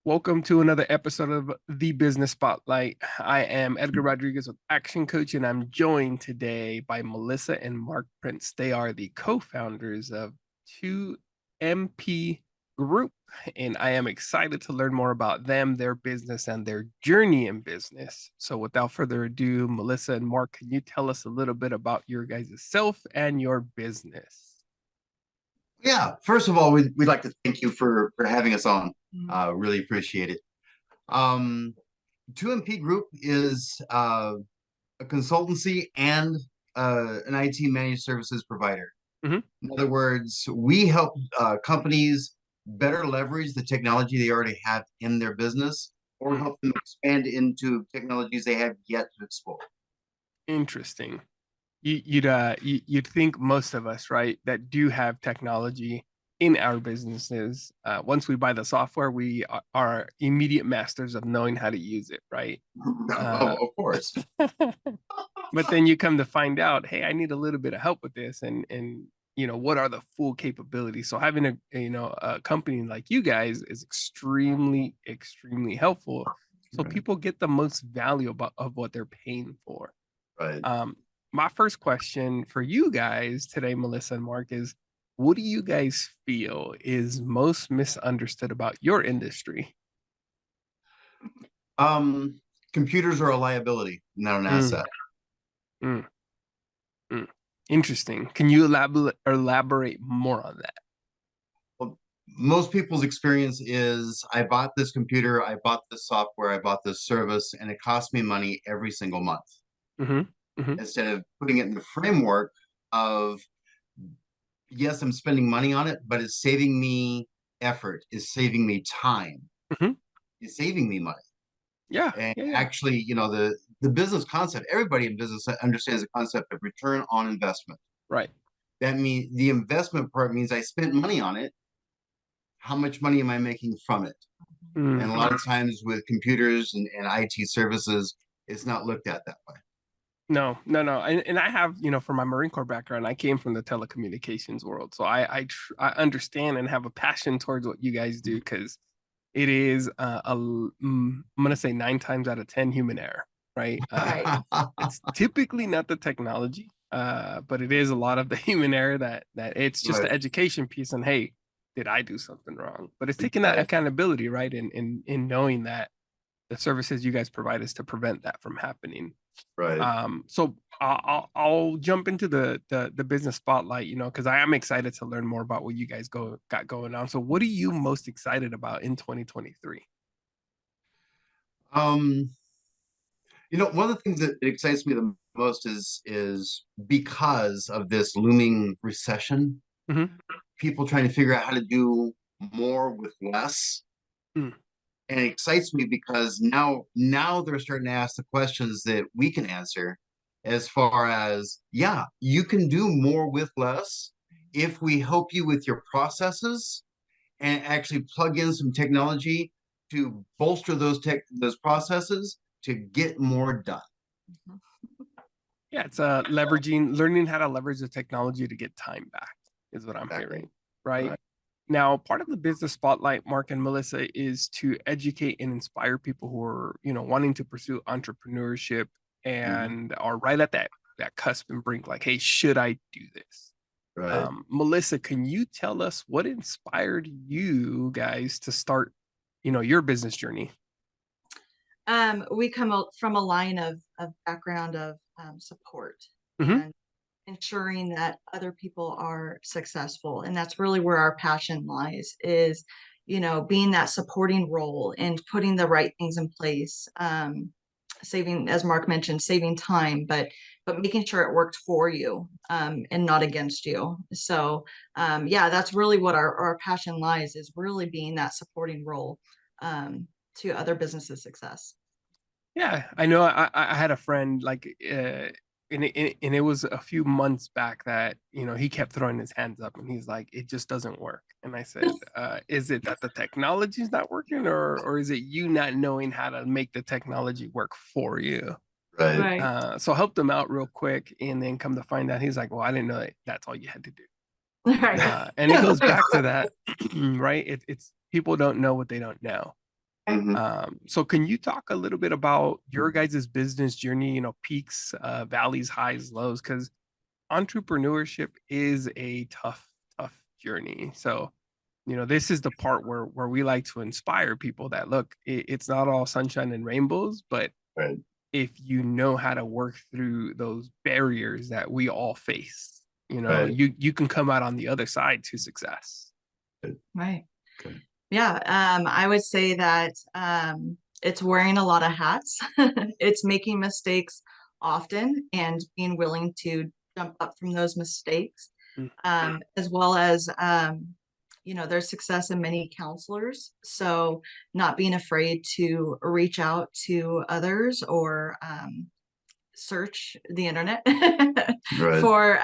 Welcome to another episode of The Business Spotlight. I am Edgar Rodriguez with Action Coach, and I'm joined today by Melissa and Mark Prince. They are the co-founders of 2MP Group, and I am excited to learn more about them, their business, and their journey in business. So without further ado, Melissa and Mark, can you tell us a little bit about your guys' self and your business? Yeah, first of all, we'd like to thank you for having us on. Really appreciate it. Um, 2MP Group is a consultancy and an IT managed services provider. Mhm. In other words, we help companies better leverage the technology they already have in their business or Mm, help them expand into technologies they have yet to explore. Interesting. You'd think most of us, right, that do have technology in our businesses, once we buy the software, we are immediate masters of knowing how to use it, right? Uh, Of course. but then you come to find out, hey, I need a little bit of help with this, and what are the full capabilities? So having a company like you guys is extremely, extremely helpful. So Right. people get the most value of what they're paying for. Right. Um, my first question for you guys today, Melissa and Mark, is what do you guys feel is most misunderstood about your industry? Um, Computers are a liability, not an Mm, asset. mm, mm. Interesting. Can you elaborate more on that? Well, most people's experience is I bought this computer, I bought this software, I bought this service, and it cost me money every single month. Hmm. Hmm. Instead of putting it in the framework of, yes, I'm spending money on it, but it's saving me effort, it's saving me time, Hmm. it's saving me money. Yeah, And yeah, yeah. actually, the business concept, everybody in business understands the concept of return on investment. Right. That means the investment part means I spent money on it. How much money am I making from it? And a Hmm. lot of times with computers and IT services, it's not looked at that way. No, no, no. And I have, from my Marine Corps background, I came from the telecommunications world. So I understand and have a passion towards what you guys do because it is I'm gonna say 9 times out of 10 human error, right? Right. It's typically not the technology, but it is a lot of the human error that it's just the Right, education piece. And hey, did I do something wrong? But it's taking that right, accountability, right? In knowing that the services you guys provide is to prevent that from happening. right. So I'll jump into the business spotlight, because I am excited to learn more about what you guys got going on. So what are you most excited about in 2023? Um, One of the things that excites me the most is because of this looming recession, Hmm. people trying to figure out how to do more with less. Mm, And it excites me because now they're starting to ask the questions that we can answer as far as, yeah, you can do more with less if we help you with your processes and actually plug in some technology to bolster those processes to get more done. yeah, it's learning how to leverage the technology to get time back is what I'm Exactly. hearing, right? Right. Now, part of the business spotlight, Mark and Melissa, is to educate and inspire people who are, wanting to pursue entrepreneurship Mhm. and are right at that cusp and brink, like, hey, should I do this? Right. Melissa, can you tell us what inspired you guys to start, your business journey? We come from a line of background of support Hmm. and ensuring that other people are successful. And that's really where our passion lies is, being that supporting role and putting the right things in place. Saving, as Mark mentioned, saving time, but making sure it worked for you and not against you. So yeah, that's really what our passion lies is really being that supporting role to other businesses' success. Yeah, I know. I had a friend like, and it was a few months back that he kept throwing his hands up, and he's like, "It just doesn't work." And I said, "Is it that the technology is not working, or is it you not knowing how to make the technology work for you?" Right. Right. So I helped him out real quick, and then come to find out, he's like, "Well, I didn't know that's all you had to do." Right. And it goes back to that, right? It's people don't know what they don't know. Mhm. So can you talk a little bit about your guys' business journey, peaks, valleys, highs, lows? Because entrepreneurship is a tough journey. So, this is the part where we like to inspire people that look, it's not all sunshine and rainbows, but Right. if you know how to work through those barriers that we all face, Right. you can come out on the other side to success. Right. Okay. Yeah. I would say that it's wearing a lot of hats. It's making mistakes often and being willing to jump up from those mistakes, Mm. as well as there's success in many counselors. So not being afraid to reach out to others or search the internet Right. for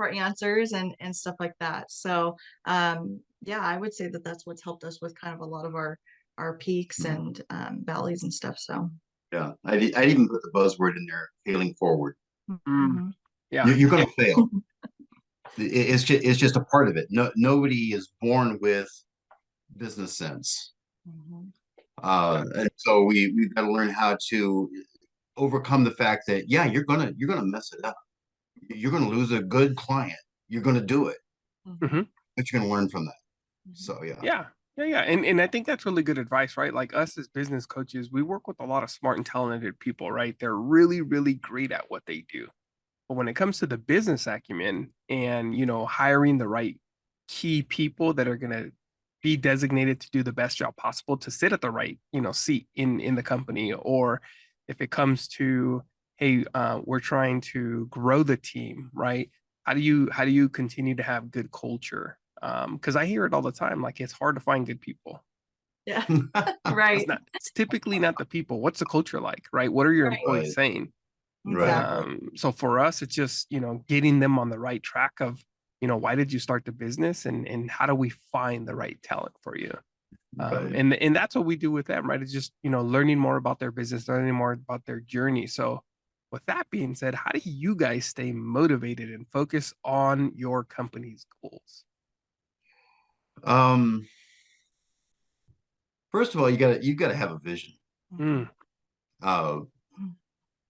answers and stuff like that. So yeah, I would say that that's what's helped us with kind of a lot of our peaks and valleys and stuff. So Yeah. I'd even put the buzzword in there, failing forward. Mm. mhm. Yeah. You're going to fail. It's just a part of it. Nobody is born with business sense. Mhm. Yeah. And so we've got to learn how to overcome the fact that, yeah, you're gonna mess it up. You're gonna lose a good client. You're gonna do it, Mhm. Mhm. but you're gonna learn from that. Mhm. So yeah. Yeah. Yeah. And I think that's really good advice, right? Like us as business coaches, we work with a lot of smart and talented people, right? They're really, really great at what they do. But when it comes to the business acumen and, hiring the right key people that are going to be designated to do the best job possible to sit at the right, seat in the company, or if it comes to, hey, we're trying to grow the team, right? How do you continue to have good culture? Because I hear it all the time, like it's hard to find good people. Yeah. It's Right. not, it's typically not the people. What's the culture like, right? What are your Right. employees Right. saying? Right. Exactly. So for us, it's just, getting them on the right track of, why did you start the business and how do we find the right talent for you? Right. And that's what we do with them, right? It's just, learning more about their business, learning more about their journey. So with that being said, how do you guys stay motivated and focus on your company's goals? Um, First of all, you gotta have a vision. Mm, Mhm. Uh,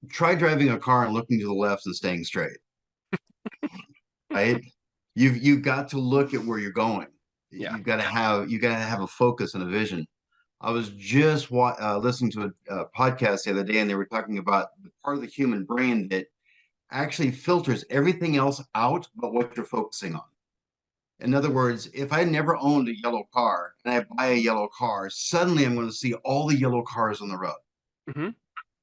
Try driving a car and looking to the left and staying straight. Right? You've got to look at where you're going. yeah. You got to have a focus and a vision. I was just listening to a podcast the other day, and they were talking about the part of the human brain that actually filters everything else out but what you're focusing on. In other words, if I never owned a yellow car and I buy a yellow car, suddenly I'm going to see all the yellow cars on the road. Hmm.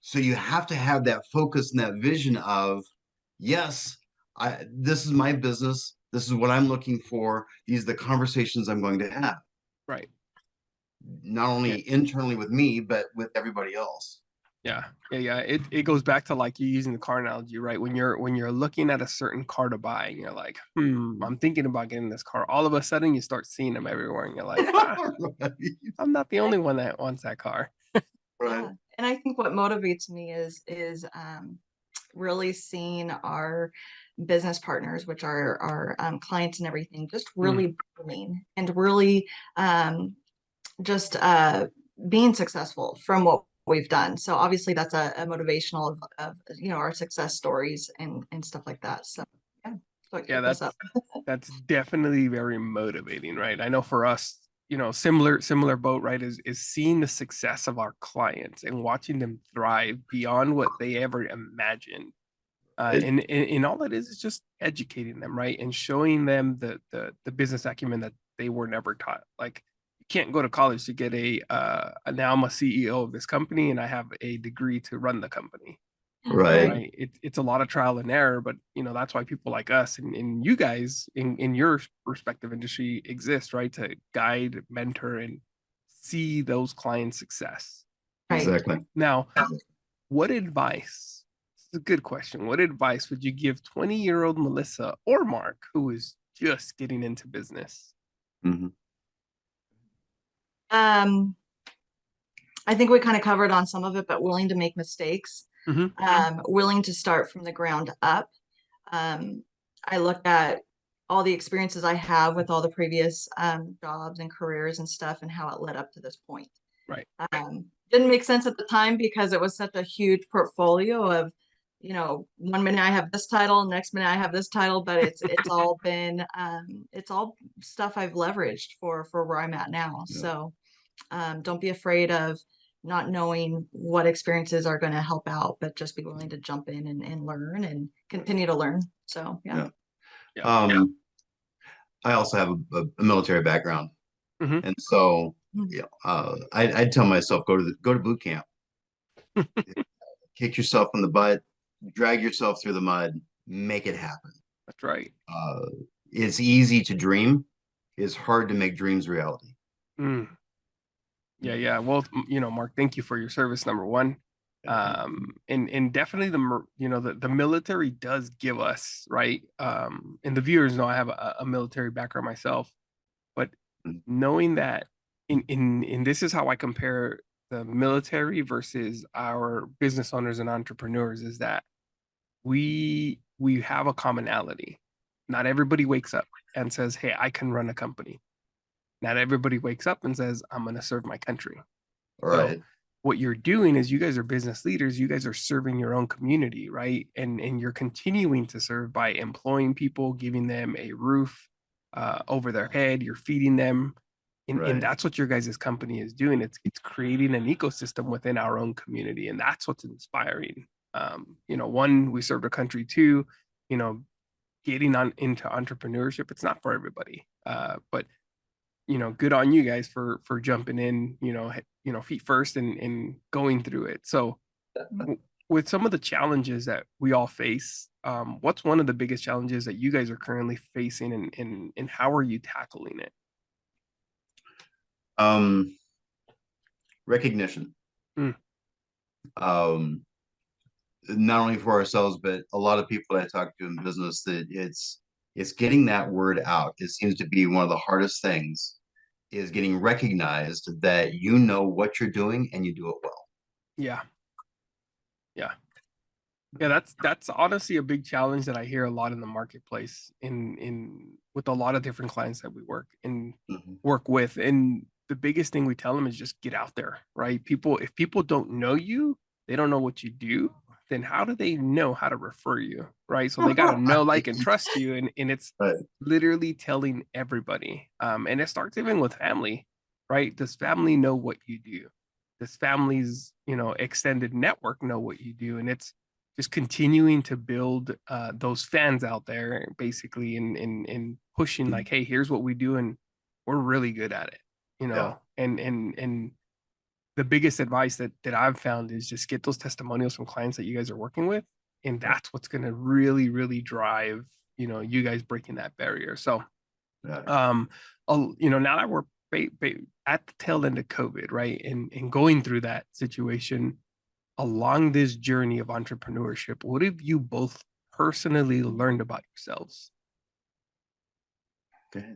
So you have to have that focus and that vision of, yes, this is my business. This is what I'm looking for. These are the conversations I'm going to have, Right. not Yeah. only internally with me, but with everybody else. Yeah, yeah, yeah. It goes back to like you using the car analogy, right? When you're looking at a certain car to buy, and you're like, I'm thinking about getting this car. All of a sudden, you start seeing them everywhere, and you're like, Right. I'm not the only one that wants that car. Right. Yeah. And I think what motivates me is really seeing our business partners, which are our clients and everything, just Mm, really booming and really just being successful from what we've done. So obviously that's a motivational of our success stories and stuff like that. So yeah, so it yeah, keeps us up. that's definitely very motivating, right? I know for us, similar boat, right, is seeing the success of our clients and watching them thrive beyond what they ever imagined. It, And all it is just educating them, right? And showing them the business acumen that they were never taught. Like you can't go to college to get now I'm a CEO of this company and I have a degree to run the company, right. Right. right? It's a lot of trial and error, but that's why people like us and you guys in your respective industry exist, right? To guide, mentor, and see those clients' success. Right. Exactly. Now, what advice? This is a good question. What advice would you give 20-year-old Melissa or Mark who is just getting into business? Mhm. Um, I think we kind of covered on some of it, but willing to make mistakes, Hmm. willing to start from the ground up. Um, I look at all the experiences I have with all the previous jobs and careers and stuff and how it led up to this point. Right. Didn't make sense at the time because it was such a huge portfolio of, you know, one minute I have this title, next minute I have this title, but it's all been it's all stuff I've leveraged for where I'm at now. Yeah. So don't be afraid of not knowing what experiences are going to help out, but just be willing to jump in and learn and continue to learn. So yeah. Yeah. I also have a military background, Hmm. and so Mhm. I'd tell myself go to boot camp, kick yourself in the butt, drag yourself through the mud, make it happen. That's right. Uh, it's easy to dream, it's hard to make dreams reality. Mm. Yeah, yeah. Well, you know, Mark, thank you for your service, number one. And definitely you know, the military does give us, right? And the viewers know I have a military background myself, but knowing that in this is how I compare the military versus our business owners and entrepreneurs is that we have a commonality. Not everybody wakes up and says, "Hey, I can run a company." Not everybody wakes up and says, "I'm going to serve my country." All So right. what you're doing is you guys are business leaders, you guys are serving your own community, right? And you're continuing to serve by employing people, giving them a roof over their head, you're feeding them. And Right. that's what your guys' company is doing. It's creating an ecosystem within our own community. And that's what's inspiring. You know, one, we serve a country, two, you know, getting on into entrepreneurship, it's not for everybody. But you know, good on you guys for jumping in, you know, feet first and going through it. So with some of the challenges that we all face, what's one of the biggest challenges that you guys are currently facing and how are you tackling it? Um, recognition. Mm, Um, not only for ourselves, but a lot of people I talk to in business that it's getting that word out. It seems to be one of the hardest things is getting recognized that you know what you're doing and you do it well. yeah, yeah. Yeah, that's honestly a big challenge that I hear a lot in the marketplace in with a lot of different clients that we Mhm. work with. And the biggest thing we tell them is just get out there, right? People, if people don't know you, they don't know what you do, then how do they know how to refer you, right? So they got to know, like, and trust you. And it's Right. literally telling everybody. And it starts even with family, right? Does family know what you do? Does family's, you know, extended network know what you do? And it's just continuing to build those fans out there basically and pushing like, hey, here's what we do and we're really good at it, you Yeah. know. And the biggest advice that I've found is just get those testimonials from clients that you guys are working with, and that's what's going to really drive, you know, you guys breaking that barrier. So Yeah. um you know, now that we're at the tail end of COVID, right, and going through that situation, along this journey of entrepreneurship, what have you both personally learned about yourselves? Okay.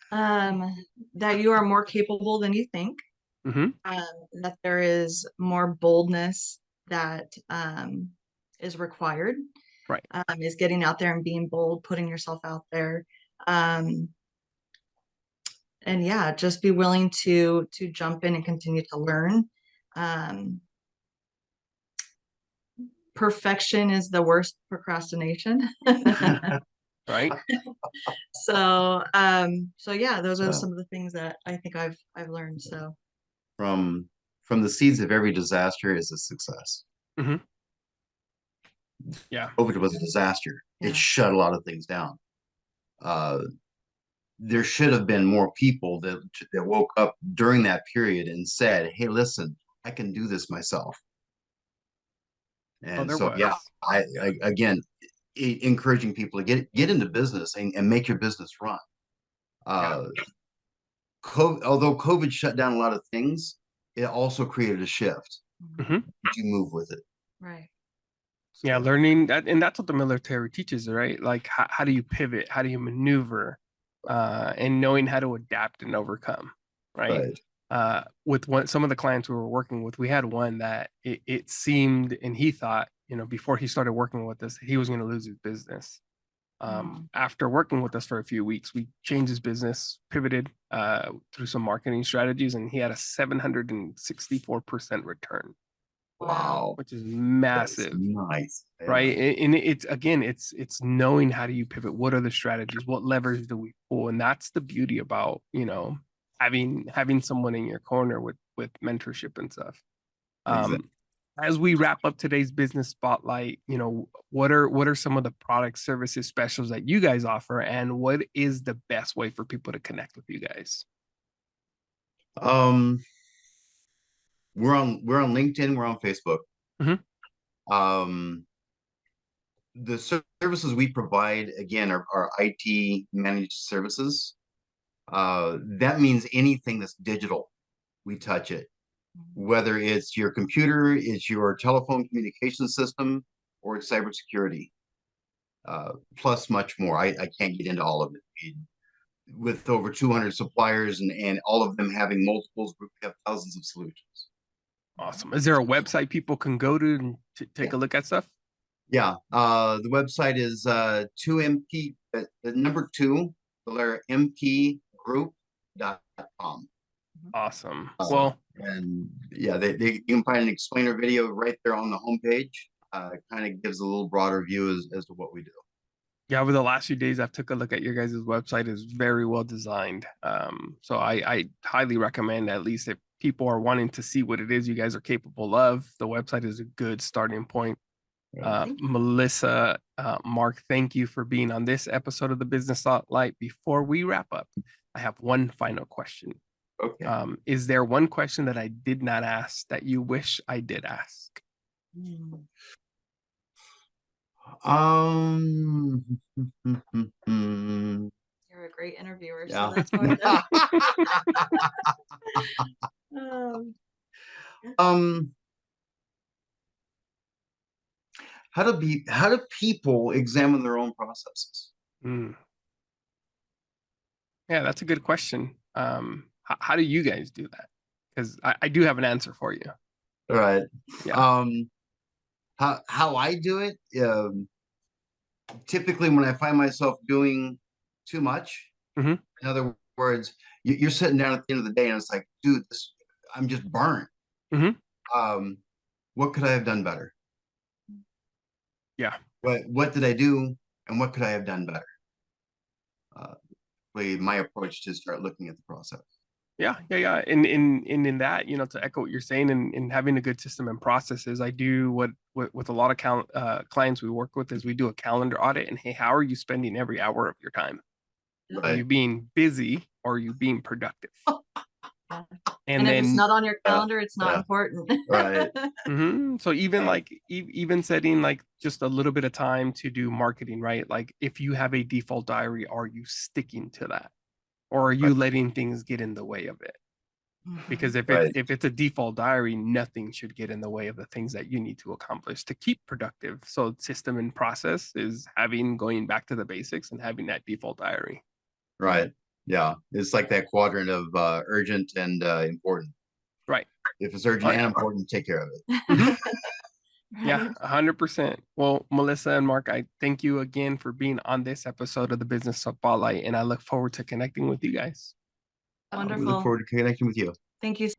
Um, that you are more capable than you think. Hmm. um, that there is more boldness that is required, Right. is getting out there and being bold, putting yourself out there. Um, and yeah, just be willing to jump in and continue to learn. Um, Perfection is the worst procrastination. Right. So yeah, those are Yeah. some of the things that I think I've learned. So From the seeds of every disaster is a success. Hmm. Yeah. COVID was a disaster. It yeah. shut a lot of things down. Uh, there should have been more people that woke up during that period and said, "Hey, listen, I can do this myself." Oh, And there so, yeah, was. I again encouraging people to get into business and make your business run. Yeah. Uh, although COVID shut down a lot of things, it also created a shift. Mhm. Hmm. You move with it. Right. Yeah, So, learning that, and that's what the military teaches, right? Like, how do you pivot? How do you maneuver? And knowing how to adapt and overcome, right? right. With some of the clients we were working with, we had one that it seemed, and he thought, you know, before he started working with us, he was going to lose his business. After working with us for a few weeks, we changed his business, pivoted through some marketing strategies, and he had a 764% return, Wow. which is That's massive. nice. Right. Yeah. And it's again, it's knowing how do you pivot? What are the strategies? What levers do we pull? And that's the beauty about, having someone in your corner with mentorship and stuff. Exactly. As we wrap up today's business spotlight, what are some of the products, services, specials that you guys offer, and what is the best way for people to connect with you guys? We're on LinkedIn, we're on Facebook. Mhm. The services we provide again are IT managed services. That means anything that's digital, we touch it. Whether it's your computer, it's your telephone communication system, or it's cybersecurity. Plus much more. I can't get into all of it. With over 200 suppliers and all of them having multiples, we have thousands of solutions. Awesome. Is there a website people can go to and take a look at stuff? Yeah. The website is 2MP, the number 2, the letter mpgroup.com. Awesome. Well, and yeah, you can find an explainer video right there on the homepage. It kind of gives a little broader view as to what we do. yeah, over the last few days, I've took a look at your guys' website. It's very well designed. So I highly recommend, at least if people are wanting to see what it is you guys are capable of, the website is a good starting point. Melissa, Mark, thank you for being on this episode of the Business Spotlight. Before we wrap up, I have one final question. Okay. Is there one question that I did not ask that you wish I did ask? You're a great interviewer, Yeah. so that's why. How do people examine their own processes? Yeah, that's a good question. How do you guys do that? Because I do have an answer for you. All right. Yeah. How I do it, typically when I find myself doing too much, in other words, you're sitting down at the end of the day and it's like, dude, I'm just burnt. What could I have done better? Yeah. What did I do and what could I have done better? My approach to start looking at the process. Yeah. And in that, to echo what you're saying, and having a good system and processes, I do what with a lot of clients we work with is we do a calendar audit. And hey, how are you spending every hour of your time? Right. Are you being busy or are you being productive? And if it's not on your calendar, it's not important. Right. So even even setting like just a little bit of time to do marketing, right? Like if you have a default diary, are you sticking to that? Or are you letting things get in the way of it? Because if it's a default diary, nothing should get in the way of the things that you need to accomplish to keep productive. So system and process is going back to the basics and having that default diary. Right. Yeah. It's like that quadrant of urgent and important. Right. If it's urgent and important, take care of it. Yeah, 100%. Well, Melissa and Mark, I thank you again for being on this episode of the Business Spotlight, and I look forward to connecting with you guys. Wonderful. We look forward to connecting with you. Thank you.